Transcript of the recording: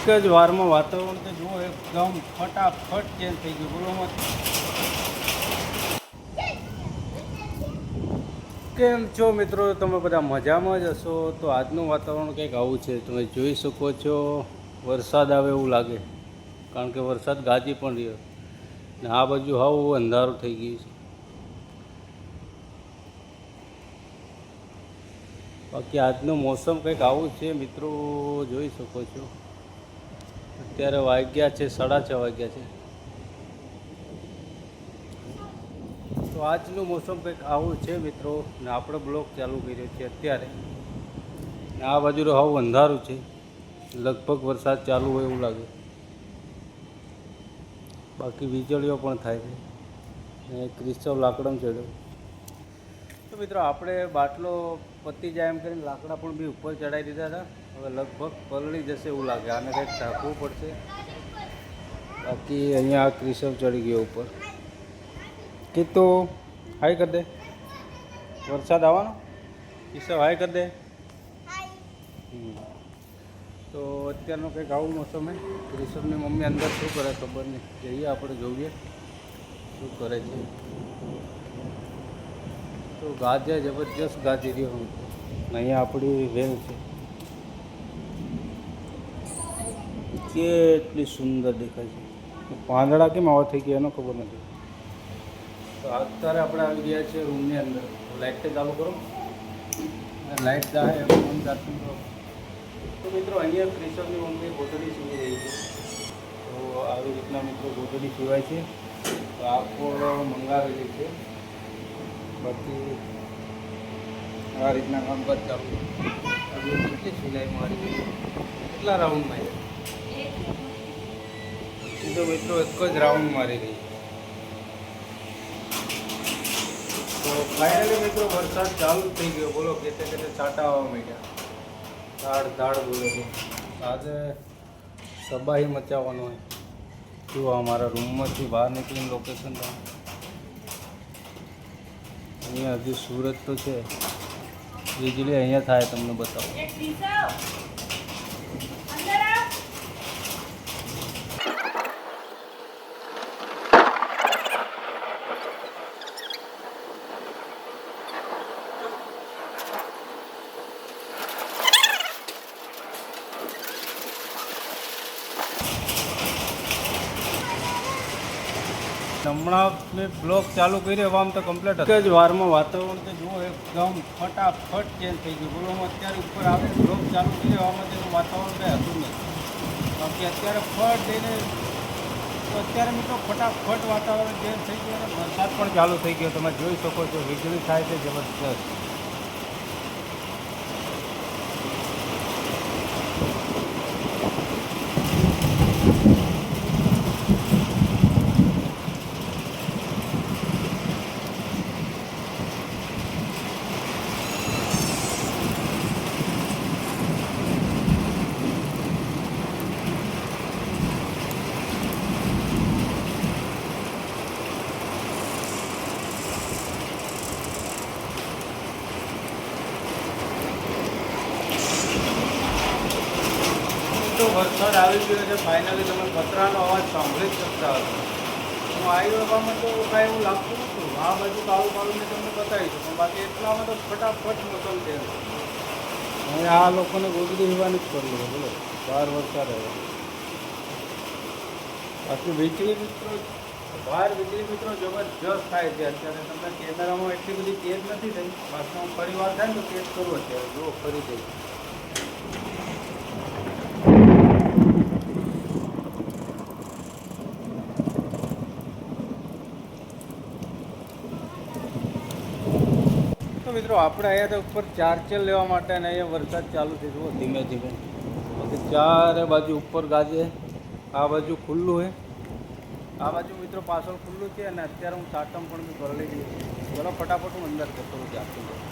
એક જ વારમાં વાતાવરણ તો જુઓ એકદમ ફટાફટ ચેન્જ થઈ ગયું. બોલોમાં કેમ છો મિત્રો? તમે બધા મજામાં જ હશો. તો આજનું વાતાવરણ કંઈક આવું છે. તમે જોઈ શકો છો વરસાદ આવે એવું લાગે, કારણ કે વરસાદ ગાજી પણ રહ્યો ને આ બાજુ હાવ અંધારું થઈ ગયું છે. બાકી આજનું મોસમ કંઈક આવું છે મિત્રો, જોઈ શકો છો. અત્યારે વાગ્યા છે 6:30 વાગ્યા છે. તો આજનું મોસમ કંઈક આવું છે મિત્રો, ને આપણે બ્લોગ ચાલુ કર્યો છે અત્યારે. ને આ બાજુ તો હાવ અંધારું છે, લગભગ વરસાદ ચાલુ હોય એવું લાગે. બાકી વીજળીઓ પણ થાય છે ને ક્રિસ્ટલ લાકડમ ચડ્યો. તો મિત્રો આપણે બાટલો પતી જાય એમ કરીને લાકડા પણ બી ઉપર ચડાવી દીધા હતા. હવે લગભગ પલળી જશે એવું લાગે, આને કંઈક ઢાંકવું પડશે. બાકી અહીંયા આ ક્રિસ્ટલ ચડી ગયો ઉપર. કીધું હાઈ કરી દે, વરસાદ આવવાનો. કિસ્સો હાઈ કરી દે. તો અત્યારનો કંઈક આવું મોસમ હે. ક્રિશવની મમ્મી અંદર શું કરે ખબર નહીં, જઈએ આપણે જોઈએ શું કરે છે. તો ગાજે જબરજસ્ત ગાજી રહ્યો હું. અહીંયા આપણી વેલ છે, કેટલી સુંદર દેખાય છે. પાંદડા કેમ આવા થઈ ગયા એનો ખબર નથી. તો અત્યારે આપણે આવી ગયા છીએ રૂમની અંદર. લાઇટ ચાલુ કરો, લાઇટ જાય ફોન ચાલતું કરો. તો મિત્રો અહીંયા ક્રિશવની મમ્મી ગોદડી સીવી રહી છે. તો આવી રીતના મિત્રો ગોદડી સીવાય છે. તો આ પણ મંગાવેલી છે. બાકી આ રીતના કામકાજ ચાલુ. હવે કેટલી સિલાઈ મારી ગઈ, કેટલા રાઉન્ડ માર્યા? એ તો મિત્રો એક જ રાઉન્ડ મારી ગઈ. તો ફાઇનલી મિત્રો વરસાદ ચાલુ થઈ ગયો. બોલો કેતે કેતે છાંટા આવવા માંડ્યા. ધાડ બોલે છે. આજે તબાહી મચાવવાનો હોય. જો અમારા રૂમમાંથી બહાર નીકળીને લોકેશન તો અહીંયા હજી સુરત તો છે. વીજળી અહીંયા થાય તમને બતાવો. હમણાં મેં બ્લોગ ચાલુ કર્યો એવા આમ તો કમ્પ્લીટ એક જ વારમાં વાતાવરણ તો જુઓ એકદમ ફટાફટ ચેન્જ થઈ ગયું. બોલોમાં અત્યારે ઉપર આવે બ્લોગ ચાલુ કર્યો એવામાં તેનું વાતાવરણ કંઈ હતું નહીં. બાકી અત્યારે ફટ જઈને તો અત્યારે મિત્રો ફટાફટ વાતાવરણ ચેન્જ થઈ ગયું અને વરસાદ પણ ચાલુ થઈ ગયો. તમે જોઈ શકો છો વીજળી થાય છે જબરજસ્ત. તો વરસાદ આવી ગયો છે ફાઇનલી. તમે પતરાનો અવાજ સાંભળી જ શકતા હશો. હું આવી બાબતમાં તો કાંઈ એવું લાગતું નહોતું. આ બાજુ કાળું કાળું મેં તમને બતાવી શકું, બાકી એટલામાં તો ફટાફટ મોસમ છે. હવે આ લોકોને ગોદડી હીવાની જ કરવું છે. બોલો બહાર વરસાદ આવ્યો. બાકી વીજળી મિત્રો બહાર વીજળી મિત્રો જબરજસ્ત થાય છે અત્યારે. તમને કેમેરામાં એટલી બધી તેજ નથી થઈ. બાકી ફરી વાર થાય ને તો તેજ કરું અત્યારે. જુઓ ફરી થઈ. મિત્રો આપણે અહીંયા તો ઉપર ચાર્જર લેવા માટે અને અહીંયા વરસાદ ચાલુ થઈ જુઓ ધીમે ધીમે. બાકી ચારે બાજુ ઉપર ગાજે. આ બાજુ ખુલ્લું છે, આ બાજુ મિત્રો પાછળ ખુલ્લું છે. અને અત્યારે હું ચાટમ પણ બી ભરેલી ગઈ. ચલો ફટાફટ હું અંદર જતો રહું ચાર્જર.